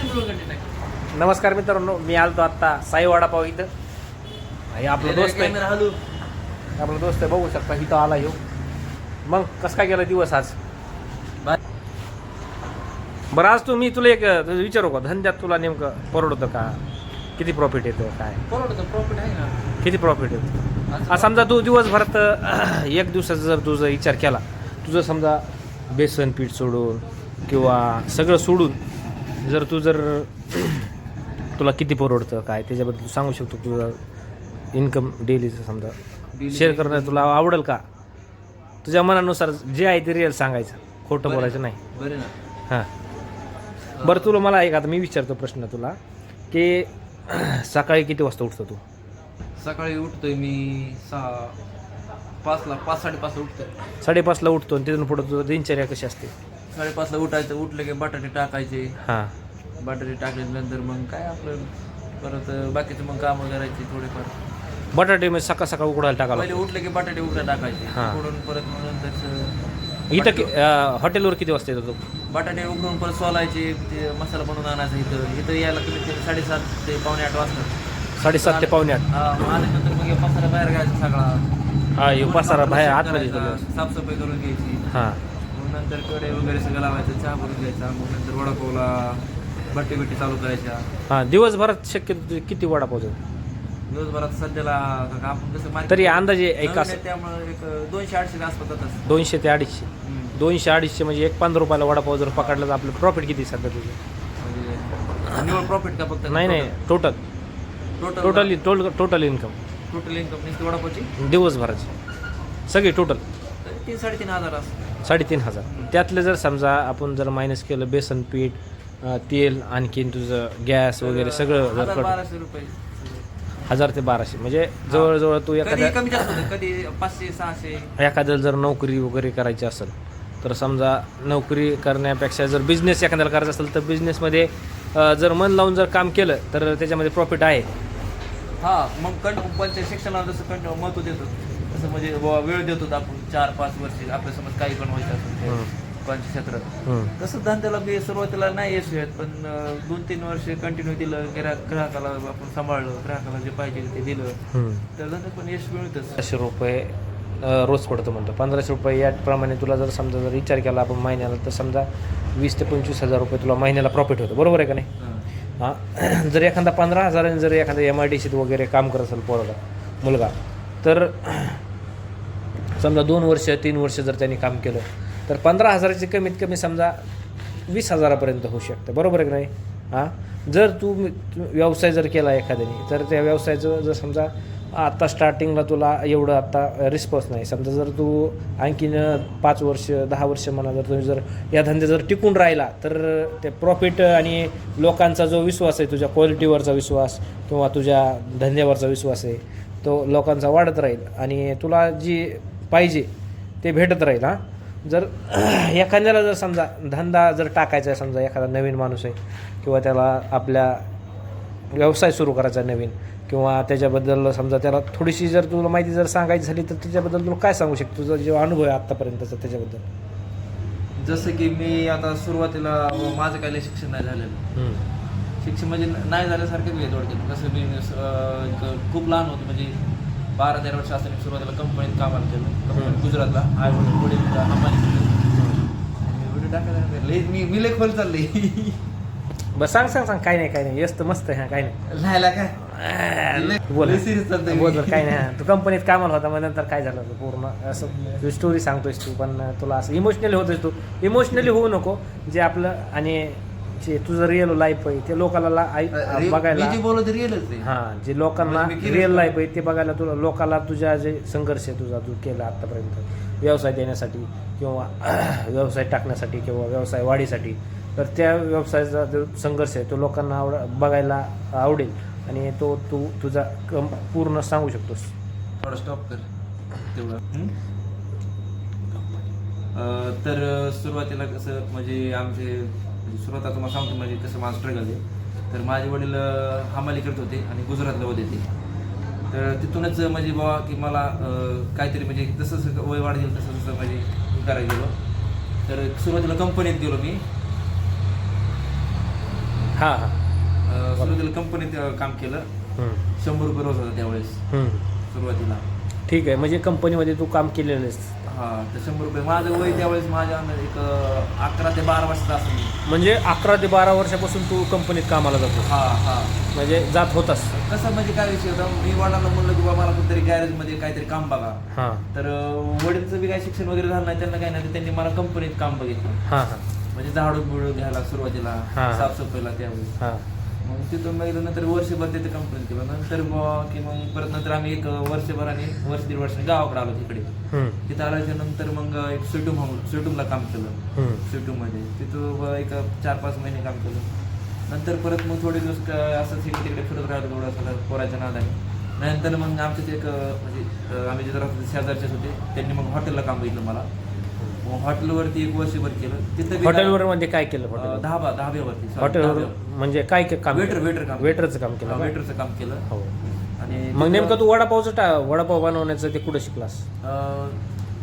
नमस्कार मित्रांनो, मी आलतो आत्ता साई वडापाव इथं. हे आपला दोस्त आहे, आपला दोस्त आहे, बघू शकता इथं आला येऊ. मग कसं काय गेला दिवस आज? बरं, आज मी तुला एक विचारू का, धंद्यात तुला नेमकं परवडतं का? किती प्रॉफिट येतं काय? परवडतं, प्रॉफिट आहे ना. किती प्रॉफिट येतं? समजा तू दिवसभरात एक दिवसाचा जर तुझा विचार केला, तुझं समजा बेसन पीठ सोडून किंवा सगळं सोडून जर तुला किती परवडतं काय त्याच्याबद्दल सांगू शकतो. तुझं इन्कम डेलीचं समजा शेअर करणं तुला आवडेल का? तुझ्या मनानुसार जे आहे ते रिअल सांगायचं, खोटं बोलायचं नाही. बरं ना. हां, बरं तुला मला एक आता मी विचारतो प्रश्न तुला की सकाळी किती वाजता उठतो तू? सकाळी उठतोय मी 5:00ला 5:30ला उठतोय. 5:30ला उठतो आणि तिथून पुढं तुझं दिनचर्या कशी असते? 5:30ला उठायचं, उठलं की बटाटे टाकायचे. हां, बटाटे टाकल्यानंतर मग काय आपलं परत बाकीचं मग कामं करायची थोडेफार. बटाटे म्हणजे सकाळ सकाळ उकडायला टाकायला पहिले उठलं की बटाटे उकडा टाकायचे. हां. उकडून परत मग नंतर इथं हॉटेलवर किती वाजता येतो तू? बटाटे उकडून परत सोलायचे, ते मसाला बनवून आणायचा. इथं यायला कमीत कमी 7:30 ते 7:45 वाजतात. 7:30 ते 7:45. आल्यानंतर मग हे मसाला बाहेर घ्यायचा सगळा. हा, येऊ पसारा बाहेर आतमध्ये करायचा, साफसफाई करून घ्यायची. हां, मग नंतर कडे वगैरे सगळं लावायचं, चहा बनवून घ्यायचा. मग नंतर वडापावला बट्टी चालू करायच्या. हां. दिवसभरात शक्यतो तुझे किती वडापाव जातो? दिवसभरात सध्याला आपण कसं market तरी अंदाजे एक नवीन असं आहे त्यामुळे एक 200-800 आसपास जातात. 200 ते 250. 200-250 म्हणजे एक 15 रुपयाला वडापाव जर पकडला तर आपलं प्रॉफिट किती सध्या तुझं? म्हणजे निवड प्रॉफिट का फक्त? नाही, टोटल इन्कम, टोटल इन्कम नुसती वडापावची दिवसभराची सगळी टोटल 3-3.5 हजार असं. 3,500. त्यातलं जर समजा आपण जर मायनस केलं बेसन पीठ, तेल, आणखीन तुझं गॅस वगैरे सगळं जर 1,000-1,200 रुपये. 1000 ते 1200 म्हणजे जवळजवळ तू कधी एखाद्या कमी जास्त होतं, कधी 500-600. एखाद्याला जर नोकरी वगैरे करायची असेल तर समजा नोकरी करण्यापेक्षा जर बिझनेस एखाद्याला करायचा असेल तर बिझनेसमध्ये जर मन लावून जर काम केलं तर त्याच्यामध्ये प्रॉफिट आहे. हा, मग कंटिन्यू शिक्षणाला जसं महत्त्व देतो तसं म्हणजे वेळ देतो आपण 4-5 वर्ष आपल्या समज काही पण व्हायचं असेल कोणत्या क्षेत्रात. तसं धंद्याला मी सुरुवातीला नाही यश येत, पण 2-3 वर्ष कंटिन्यू दिलं, ग्राहकाला आपण सांभाळलं, ग्राहकाला जे पाहिजे ते दिलं तर धंद्यात पण यश मिळतच. 1500 रुपये रोज पडतो म्हणतो. 1500 रुपये याप्रमाणे तुला जर समजा जर विचार केला आपण महिन्याला तर समजा 20,000 ते 25,000 रुपये तुला महिन्याला प्रॉफिट होतं. बरोबर आहे का नाही? हां. जर एखादा 15,000 जर एखादा MIDCत वगैरे काम करत असेल मुलगा तर समजा 2 वर्ष 3 वर्ष जर त्यांनी काम केलं तर 15,000ची कमीत कमी समजा 20,000पर्यंत होऊ शकतं. बरोबर आहे की नाही? हां. जर तू व्यवसाय जर केला एखाद्याने तर त्या व्यवसायाचं जर समजा आत्ता स्टार्टिंगला तुला एवढं आत्ता रिस्पॉन्स नाही, समजा जर तू आणखीन 5 वर्ष 10 वर्ष म्हणा जर तुम्ही जर या धंद्यात जर टिकून राहिला तर ते प्रॉफिट आणि लोकांचा जो विश्वास आहे, तुझ्या क्वालिटीवरचा विश्वास किंवा तुझ्या धंद्यावरचा विश्वास आहे तो लोकांचा वाढत राहील आणि तुला जी पाहिजे ते भेटत राहील. हां. जर एखाद्याला जर समजा धंदा जर टाकायचा आहे, समजा एखादा नवीन माणूस आहे किंवा त्याला आपल्या व्यवसाय सुरू करायचा नवीन किंवा त्याच्याबद्दल समजा त्याला थोडीशी जर तुला माहिती जर सांगायची झाली तर त्याच्याबद्दल तुला काय सांगू शकतो? तुझा जो अनुभव आहे आत्तापर्यंतचा त्याच्याबद्दल. जसं की मी आता सुरुवातीला माझं काही शिक्षण नाही झालेलं. शिक्षण म्हणजे नाही झाल्यासारखं मी थोडक्यात. कसं मी खूप लहान होतो, म्हणजे 12-13 वर्ष असताना सुरुवातीला कंपनीत कामाला केलं. गुजरातला आई वडील टाकायला मी लय खोल चाललंय. बरं, सांग काय नाही येस तर मस्त आहे. हां, काय नाही बोल काय नाही. तू कंपनीत कामाला होता, मग नंतर काय झालं पूर्ण असं तुझी स्टोरी सांगतोयस तू, पण तुला असं इमोशनली होतोस तू. इमोशनली होऊ नको. जे आपलं आणि जे तुझं रिअल लाईफ आहे ते लोकांना बघायला हां, जे लोकांना रिअल लाईफ आहे ते बघायला तुला लोकांना तुझ्या जे संघर्ष आहे तुझा तू केला आत्तापर्यंत व्यवसाय देण्यासाठी किंवा व्यवसाय टाकण्यासाठी किंवा व्यवसाय वाढीसाठी, तर त्या व्यवसायाचा जो संघर्ष आहे तो लोकांना बघायला आवडेल आणि तो तू तुझा पूर्ण सांगू शकतोस. थोडं स्टॉप कर तेवढं. तर सुरुवातीला कसं म्हणजे आमचे सुरुवात तुम्हाला सांगतो म्हणजे कसं माझं स्ट्रगल आहे. तर माझे वडील हमाली करत होते आणि गुजरातला होते ते. तर तिथूनच म्हणजे बाबा की मला काहीतरी म्हणजे जसं वय वाढ गेलं तसं म्हणजे करायला गेलो. तर सुरुवातीला कंपनीत गेलो मी. हां हां सुरुवातीला कंपनीत काम केलं. हम्म. 100 रुपये रोज होता त्यावेळेस हम्म. सुरुवातीला. ठीक आहे, म्हणजे कंपनीमध्ये तू काम केलेलं आहेस. हां, तर 100 रुपये. माझं वय त्यावेळेस माझ्या एक 11 ते 12 वर्षाचा असं मी. म्हणजे 11 ते 12 वर्षापासून तू कंपनीत कामाला जातो, हां. म्हणजे जात होतास. कसं म्हणजे काय विषय होता, मी वडिलांना म्हणलं की बाबा मला कुठेतरी गॅरेजमध्ये काहीतरी काम बघा. हां तर वडीलचं बी काही शिक्षण वगैरे झालं नाही, त्यांना काही नाही, तर त्यांनी मला कंपनीत काम बघितलं. हां हां म्हणजे झाडू बिडू घ्यायला सुरुवातीला, हां. साफसफाईला त्यावेळेस. हां मग तिथून मग नंतर वर्षभर तिथे कंप्लेंट केलं. नंतर की मग परत नंतर आम्ही एक वर्षभराने 1-1.5 वर्षाने गावाकडे आलो तिकडे. हम्म. तिथं आल्याच्या नंतर मग एक स्वीटूमला काम केलं. हम्म. स्वीटूमध्ये तिथं एक 4-5 महिने काम केलं. नंतर परत मग थोडे दिवस असं तिकडे तिकडे फिरत राहिलो थोडं पोराच्या नादाने. नंतर मग आमच्याच एक म्हणजे आम्ही जिथं राहतो शेजारचेच होते, त्यांनी मग हॉटेलला काम बघितलं मला. मग हॉटेलवरती 1 वर्षभर केलं. तिथं हॉटेलवर मध्ये काय केलं? धाब्यावरती हॉटेलवर म्हणजे काय काम? वेटर काम. वेटरचं काम केलं का? वेटरचं काम केलं. हो. आणि मग नेमकं तू वडापाव बनवण्याचं ते कुठं शिकलास?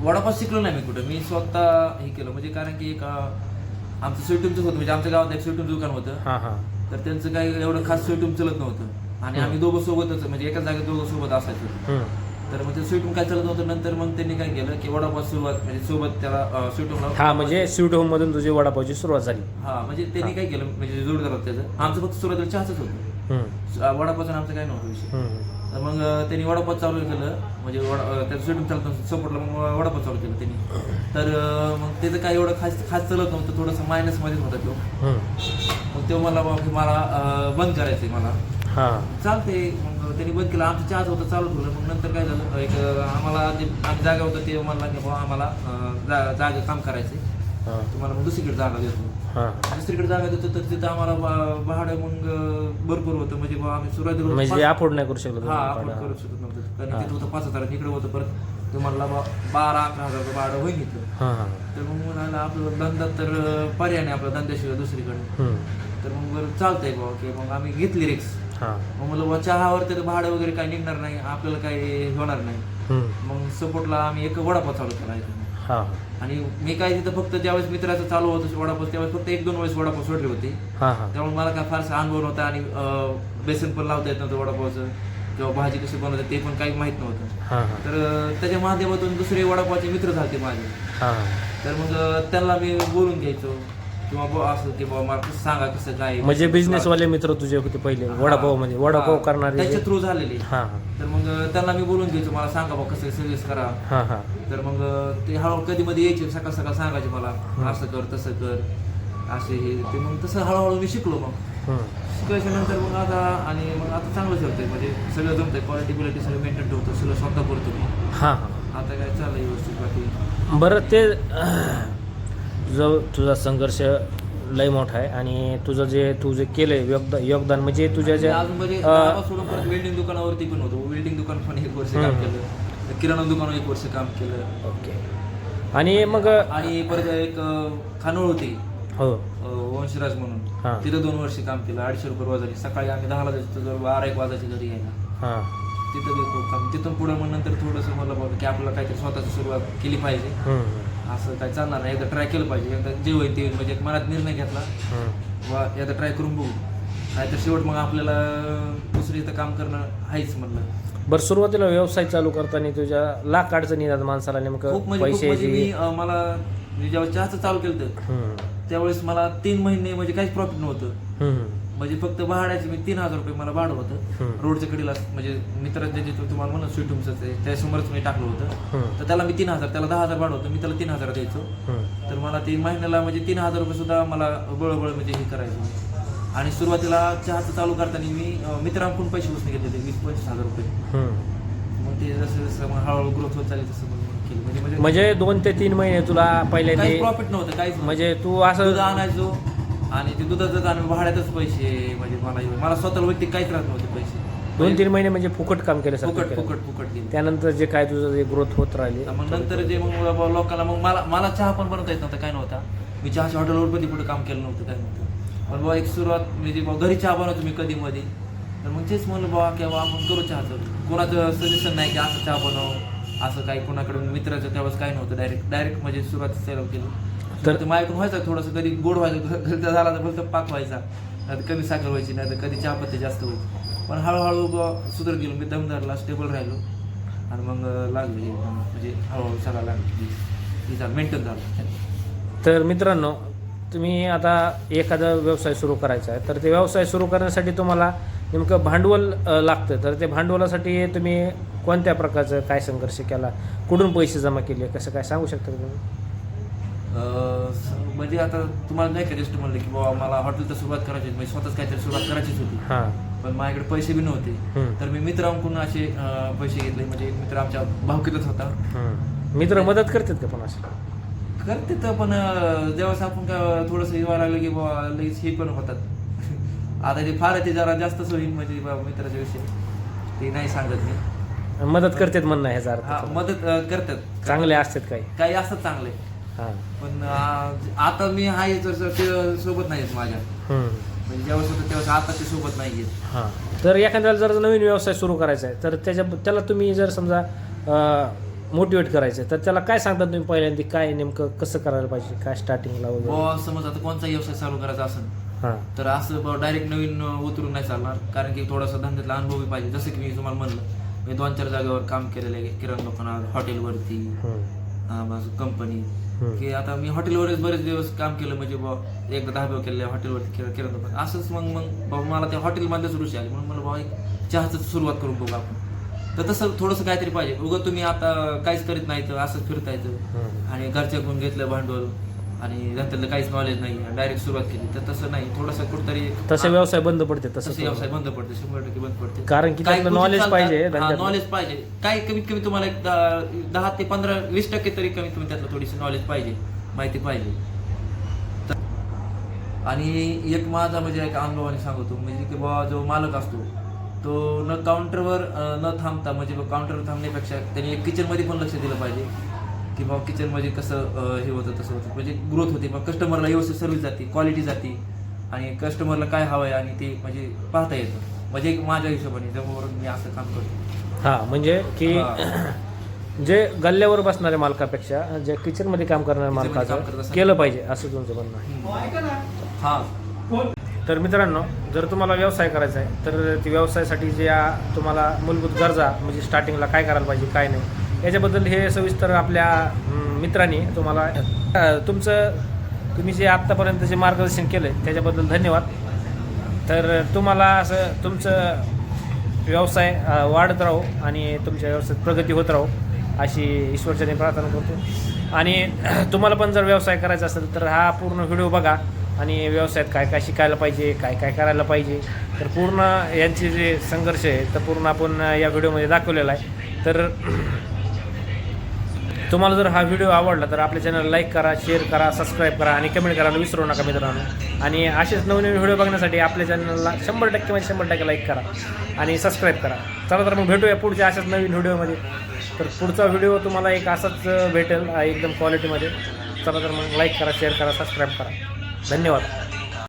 वडापाव शिकलो नाही मी कुठं. मी स्वतः हे केलं म्हणजे कारण की एक आमचं स्वीटूमचं होतं, म्हणजे आमच्या गावात एक स्वीटूम दुकान होतं. हां हां. तर त्यांचं काही एवढं खास स्वीटूम चलत नव्हतं आणि आम्ही दोघं सोबतच म्हणजे एकाच जागेत दोघं सोबत असायचो. हम्म. तर मग ते स्वीटूम काय चालत नव्हतं. नंतर मग त्यांनी काय केलं की वडापाव सुरुवात म्हणजे सोबत त्याला स्वीटूमला. हां, म्हणजे स्वीट होम मधून तुझी वडापावची सुरुवात झाली. हां, म्हणजे त्यांनी काय केलं म्हणजे जोडदार होतं त्याचं. आमचं फक्त सुरुवातीला चहाच होतं, हम्म. वडापावचं आमचं काही नव्हतं विषय. हम्म. तर मग त्यांनी वडापाव चालू केलं म्हणजे त्याचं स्वीटूम चालतं सपोर्टला मग वडापाव चालू केलं त्यांनी. तर मग त्याचं काय एवढं खास चलत नव्हतं, थोडंसं मायनसमध्येच होता तो. हम्म. मग तो मला बंद करायचं मला. हां. चालते. मग त्यांनी बंद केलं. आमचं चहाच होतं चालू ठेवलं. मग नंतर काय झालं, एक आम्हाला जे आमची जागा होतं ते म्हणला की बाबा आम्हाला जागा काम करायचं, हां. तुम्हाला मग दुसरीकडे जागा देतो. हां. दुसरीकडे जागा देतो तर तिथं आम्हाला भाडं मग भरपूर होतं. म्हणजे बा आम्ही सुरुवातीला म्हणजे अफोर्ड नाही करू शकलो हा तुम्ही आपण भाडं. करू शकत नव्हतं, कारण तिथं होतं 5,000, इकडे होतं परत तुम्हाला 12-11 हजार रुपये भाडं होईल घेतलं. हां हां. तर मग म्हणाला आपलं धंदा तर पर्याय नाही आपला धंद्याशिवाय दुसरीकडे. हम्म. तर मग बरं चालतंय बाबा की मग आम्ही घेतली रिक्स. हां. मग मला बुवा चहावर तर भाडं वगैरे काही निघणार नाही, आपल्याला काही होणार नाही. हम्म. मग सपोर्टला आम्ही एक वडापाव चालू केला इथं. हां. आणि मी काय तिथं फक्त ज्यावेळेस मित्राचं चालू होतं वडापाव त्यावेळेस फक्त 1-2 वेळेस वडापाव सोडले होते. हां हां. त्यामुळे मला काय फारसा अनुभव नव्हता आणि बेसन पण लावता येत नव्हतं वडापावचं किंवा भाजी कशी बनवतात ते पण काही माहीत नव्हतं. हां हां. तर त्याच्या माध्यमातून दुसरे वडापावचे मित्र झाले माझे. हां. तर मग त्यांना मी बोलून घ्यायचो किंवा असं की बाबा मला कसं सांगा कसं काय. म्हणजे बिझनेसवाले मित्र तुझे होते पहिले वडापाव मध्ये वडापाव करणारे? त्याच्या थ्रू झालेले. हां हां. तर मग त्यांना मी बोलून घ्यायचो, मला सांगा बाबा कसं सजेस्ट करा. हां हां. तर मग ते हळूहळू कधी मध्ये यायचे, सकाळ सकाळ सांगायचे मला असं कर तसं कर असे हे ते. मग तसं हळूहळू मी शिकलो. मग हम्म. शिकायच्या नंतर मग आता चांगलं चालतंय, म्हणजे सगळं जमतंय, क्वालिटी सगळं मेंटेन ठेवतो, सगळं स्वतः करतो मी. हां हां. आता काय चाललंय व्यवस्थित बाकी. बरं, ते तुझा संघर्ष लय मोठा आहे आणि तू जे केलंय योगदान म्हणजे तुझ्या ज्या अजून म्हणजे गावात सोडून परत वेल्डिंग दुकानावरती पण होतो. वेल्डिंग दुकान पण 1 वर्ष काम केलं. किराणा दुकानावर 1 वर्ष काम केलं. ओके. आणि मग आणि परत एक खानोळ होती हो वंशराज म्हणून, हां. तिथं 2 वर्ष काम केलं. 250 रुपये रोजाने. सकाळी आम्ही 10ला जायचो तर 12-1 वाजायची घरी यायला. हां. तिथं खूप काम. तिथून पुढे मग नंतर थोडंसं मला बघा की आपल्याला काहीतरी स्वतःची सुरुवात केली पाहिजे. हम्म. असं काय चालणार नाही, एकदा ट्राय केलं पाहिजे. एकदा जे होईल ते होईल, म्हणजे एक मनात निर्णय घेतला हम्म. वा एकदा ट्राय करून बघू, नाहीतर शेवट मग आपल्याला दुसरी इथं काम करणं आहेच म्हणलं. बरं, सुरुवातीला व्यवसाय चालू करताना तुझ्या लाख अडचणी येतात माणसाला, नेमकं खूप म्हणजे पैशाची? मला जेव्हा चहाचं चालू केलं हम्म. त्यावेळेस मला 3 महिने म्हणजे काहीच प्रॉफिट नव्हतं. हम्म. म्हणजे फक्त भाड्याचे मी 3,000 रुपये मला भाडं होतं. रोडच्या कडेला म्हणजे मित्राचे जे तुम्हाला म्हणलं स्वीट होमचं ते त्यासमोरच मी टाकलं होतं. तर त्याला मी 3,000, त्याला 10,000 भाडं होतं, मी त्याला 3,000 द्यायचो. तर मला 3 महिन्याला म्हणजे 3,000 रुपये सुद्धा मला बळबळ म्हणजे हे करायचं. आणि सुरुवातीला चहाचं चालू करताना मी मित्रांकडून पैसे बसून घेतले 20-25 हजार रुपये. मग ते जसं जसं मग हळूहळू ग्रोथ होत चालली तसं मग केलं. म्हणजे 2 ते 3 महिने तुला पहिले काहीच प्रॉफिट नव्हतं, काहीच म्हणजे तू असं दूध आणायचो आणि ते दुधाचं आणि भाड्यातच पैसे, म्हणजे मला स्वतःला वैयक्तिक काहीच राहत नव्हते पैसे. 2-3 महिने म्हणजे फुकट काम केलं फुकट गेले. त्यानंतर जे काय तुझं जे ग्रोथ होत राहिली मग नंतर जे मग लोकांना मग मला चहा पण बनवता येत नव्हता, काय नव्हता. मी चहाच्या हॉटेलवर पण पुढे काम केलं नव्हतं, काय नव्हतं. पण बाबा एक सुरुवात म्हणजे घरी चहा बनवतो मी कधी मध्ये. तर मग तेच म्हणलं बाबा की बाबा आपण करू चहाचं. कोणाचं सजेशन नाही की असं चहा बनव असं काही, कोणाकडून मित्राचं त्यावेळेस काही नव्हतं. डायरेक्ट म्हणजे सुरुवात चालू केलं. तर माझ्याकडून व्हायचं थोडंसं, कधी गोड व्हायचं झाला तर फक्त पाक व्हायचा. नाही तर कमी साखर व्हायची, नाही तर कधी चहापत्ती जास्त व्हायची. पण हळूहळू सुधारत गेलो मी, दमदारला स्टेबल राहिलो आणि मग लागले म्हणजे हळूहळू सगळं लागलं मेंटेन झालं. तर मित्रांनो, तुम्ही आता एखादा व्यवसाय सुरू करायचा आहे, तर ते व्यवसाय सुरू करण्यासाठी तुम्हाला नेमकं भांडवल लागतं. तर ते भांडवलासाठी तुम्ही कोणत्या प्रकारचं काय संघर्ष केला, कुठून पैसे जमा केले, कसं काय सांगू शकता का तुम्ही? म्हणजे आता तुम्हाला नाही का जस्ट म्हणलं की बाबा मला हॉटेल तर सुरुवात करायची होती, म्हणजे स्वतःच काहीतरी सुरुवात करायचीच होती. हां. पण माझ्याकडे पैसे बी नव्हते. तर मी मित्रांकडून असे पैसे घेतले. म्हणजे मित्र आमच्या भावकीतच होता. मित्र मदत करतात का पण असे? करते तर, पण जेव्हा आपण काय थोडंसं येवा लागलं की बाबा लगेच हे पण होतात. आता ते फार ते जरा जास्तच होईल म्हणजे बाबा मित्राच्या विषयी ते नाही सांगत मी. मदत करतात म्हणणं ह्याचा अर्थ. हा, मदत करतात. चांगले असतात काही असतात चांगले. हां. पण आता मी आहे तर ते सोबत नाहीत माझ्या. म्हणजे जेव्हा होतं तेव्हा आता ते सोबत नाही आहेत. हां. तर एखाद्याला जर नवीन व्यवसाय सुरू करायचा आहे, तर त्याला तुम्ही जर समजा मोटिवेट करायचं आहे, तर त्याला काय सांगतात तुम्ही पहिल्यांदा, काय नेमकं कसं करायला पाहिजे, काय स्टार्टिंगला वगैरे? समज आता कोणता व्यवसाय चालू करायचा असेल हां. तर असं डायरेक्ट नवीन उतरून नाही चालणार. कारण की थोडासा धंद्यातला अनुभव बी पाहिजे. जसं की मी तुम्हाला म्हणलं, मी 2-4 जागेवर काम केलेलं आहे. किराणा दुकानावर, हॉटेलवरती, कंपनी. की आता मी हॉटेलवरच बरेच दिवस काम केलं. म्हणजे एकदा 10 केलेलं आहे हॉटेलवरती, किराणा दुकान. असंच मग बाबा मला त्या हॉटेलमध्येच रुची आली. म्हणून मला बाबा एक चहाचं सुरुवात करून बघू आपण. तर तसं थोडंसं काहीतरी पाहिजे. उगं तुम्ही आता काहीच करीत नाही तर असंच फिरतायचं आणि घरच्याकडून घेतलं भांडवल आणि त्यातलं काहीच नॉलेज नाही, डायरेक्ट सुरुवात केली, तर तसं नाही. थोडंसं कुठतरी तसे व्यवसाय बंद पडते. तसं व्यवसाय बंद पडते, 100% बंद पडते. कारण की त्यातलं नॉलेज पाहिजे. नॉलेज पाहिजे. काय कमीत कमी तुम्हाला एक 10 ते 15-20% तरी कमीत कमी त्यातलं थोडीशी नॉलेज पाहिजे, माहिती पाहिजे. आणि एक माझा म्हणजे एक अनुभवाने सांगतो, म्हणजे की बाबा जो मालक असतो तो न काउंटरवर न थांबता, म्हणजे काउंटरवर थांबण्यापेक्षा त्यांनी एक किचनमध्ये पण लक्ष दिलं पाहिजे की बाबा किचनमध्ये कसं हे होतं तसं होतं, म्हणजे ग्रोथ होते. मग कस्टमरला व्यवस्थित सर्व्हिस जाते, क्वालिटी जाते आणि कस्टमरला काय हवं आहे आणि ते म्हणजे पाहता येतं. म्हणजे एक माझ्या हिशोबाने त्यामुळे मी असं काम करतो. हां. म्हणजे की जे गल्ल्यावर बसणाऱ्या मालकापेक्षा जे किचनमध्ये काम करणाऱ्या मालकाचं केलं पाहिजे, असं तुमचं म्हणणं आहे. हां. तर मित्रांनो, जर तुम्हाला व्यवसाय करायचा आहे तर ती व्यवसायासाठी जे तुम्हाला मूलभूत गरजा, म्हणजे स्टार्टिंगला काय करायला पाहिजे काय नाही, याच्याबद्दल हे सविस्तर आपल्या मित्रांनी तुम्हाला तुम्ही जे आत्तापर्यंत जे मार्गदर्शन केलं आहे त्याच्याबद्दल धन्यवाद. तर तुम्हाला असं तुमचं व्यवसाय वाढत राहो आणि तुमच्या व्यवसायात प्रगती होत राहो अशी ईश्वरचरणी प्रार्थना करतो. आणि तुम्हाला पण जर व्यवसाय करायचा असेल तर हा पूर्ण व्हिडिओ बघा आणि व्यवसायात काय काय शिकायला पाहिजे, काय काय करायला पाहिजे, तर पूर्ण यांचे जे संघर्ष आहे तर पूर्ण आपण या व्हिडिओमध्ये दाखवलेला आहे. तर तुम्हाला जर हा व्हिडिओ आवडला तर आपल्या चॅनलला लाईक करा, शेअर करा, सबस्क्राईब करा आणि कमेंट करायला विसरू नका मित्रांनो. आणि असेच नवनवीन व्हिडिओ बघण्यासाठी आपल्या चॅनलला 100% लाईक करा आणि सबस्क्राईब करा. चला तर मग भेटूया पुढच्या अशाच नवीन व्हिडिओमध्ये. तर पुढचा व्हिडिओ तुम्हाला एक असाच भेटेल एकदम क्वालिटीमध्ये. चला तर मग लाईक करा, शेअर करा, सबस्क्राईब करा. धन्यवाद.